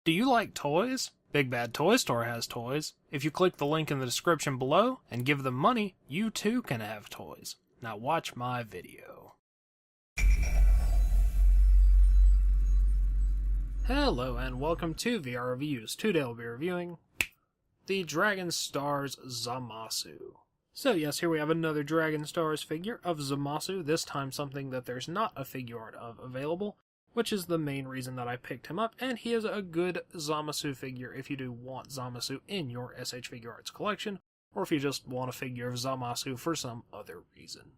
Do you like toys? Big Bad Toy Store has toys. If you click the link in the description below and give them money, you too can have toys. Now watch my video. Hello and welcome to VR Reviews. Today I'll be reviewing the Dragon Stars Zamasu. So yes, here we have another Dragon Stars figure of Zamasu, this time something that there's not a figure art of available, which is the main reason that I picked him up, and he is a good Zamasu figure if you do want Zamasu in your S.H.Figuarts collection, or if you just want a figure of Zamasu for some other reason.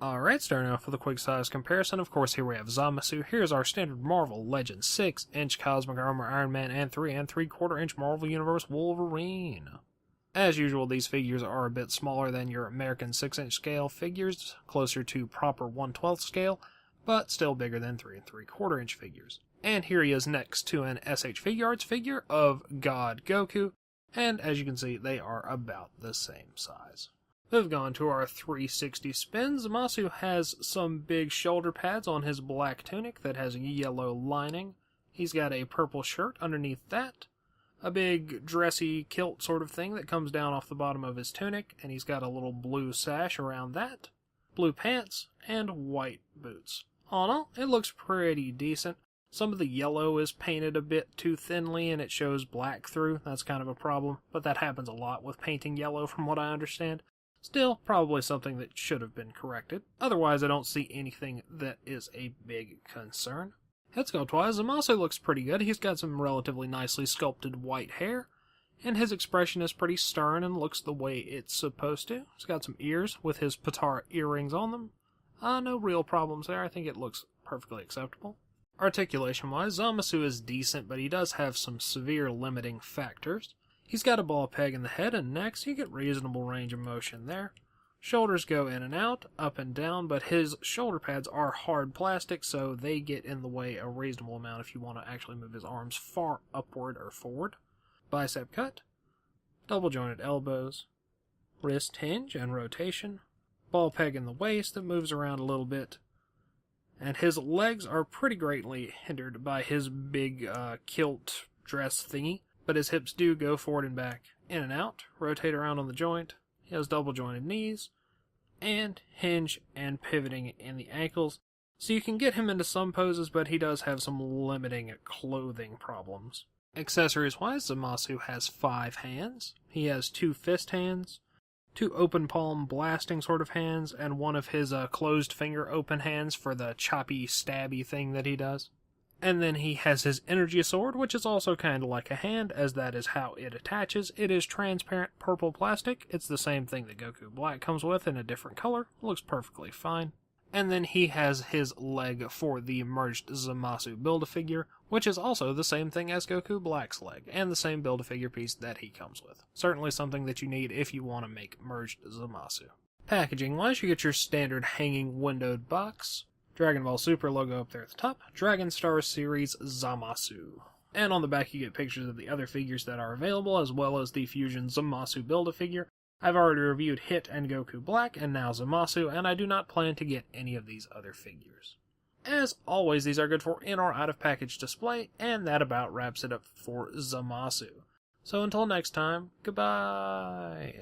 Alright, starting off with a quick size comparison, of course here we have Zamasu. Here's our standard Marvel Legends 6-inch Cosmic Armor Iron Man and 3 3/4 inch Marvel Universe Wolverine. As usual, these figures are a bit smaller than your American 6-inch scale figures, closer to proper 1/12 scale, but still bigger than 3 3/4 inch figures. And here he is next to an S.H.Figuarts figure of God Goku, and as you can see, they are about the same size. Moving on to our 360 spin, Zamasu has some big shoulder pads on his black tunic that has a yellow lining. He's got a purple shirt underneath that, a big dressy kilt sort of thing that comes down off the bottom of his tunic, and he's got a little blue sash around that, blue pants, and white boots. All in all, it looks pretty decent. Some of the yellow is painted a bit too thinly and it shows black through. That's kind of a problem, but that happens a lot with painting yellow from what I understand. Still, probably something that should have been corrected. Otherwise, I don't see anything that is a big concern. Head sculpt-wise, Zamasu looks pretty good. He's got some relatively nicely sculpted white hair, and his expression is pretty stern and looks the way it's supposed to. He's got some ears with his Patara earrings on them. No real problems there. I think it looks perfectly acceptable. Articulation-wise, Zamasu is decent, but he does have some severe limiting factors. He's got a ball peg in the head and neck, so you get reasonable range of motion there. Shoulders go in and out, up and down, but his shoulder pads are hard plastic, so they get in the way a reasonable amount if you want to actually move his arms far upward or forward. Bicep cut, double jointed elbows, wrist hinge and rotation, ball peg in the waist that moves around a little bit, and his legs are pretty greatly hindered by his big kilt dress thingy, but his hips do go forward and back, in and out, rotate around on the joint. He has double jointed knees, and hinge and pivoting in the ankles, so you can get him into some poses, but he does have some limiting clothing problems. Accessories wise, Zamasu has 5 hands. He has 2 fist hands, 2 open palm blasting sort of hands, and one of his closed finger open hands for the choppy stabby thing that he does. And then he has his energy sword, which is also kind of like a hand, as that is how it attaches. It is transparent purple plastic. It's the same thing that Goku Black comes with in a different color. Looks perfectly fine. And then he has his leg for the merged Zamasu Build-A-Figure, which is also the same thing as Goku Black's leg, and the same Build-A-Figure piece that he comes with. Certainly something that you need if you want to make merged Zamasu. Packaging-wise, you get your standard hanging windowed box, Dragon Ball Super logo up there at the top, Dragon Stars Series Zamasu. And on the back you get pictures of the other figures that are available, as well as the Fusion Zamasu Build-A-Figure. I've already reviewed Hit and Goku Black, and now Zamasu, and I do not plan to get any of these other figures. As always, these are good for in or out of package display, and that about wraps it up for Zamasu. So until next time, goodbye!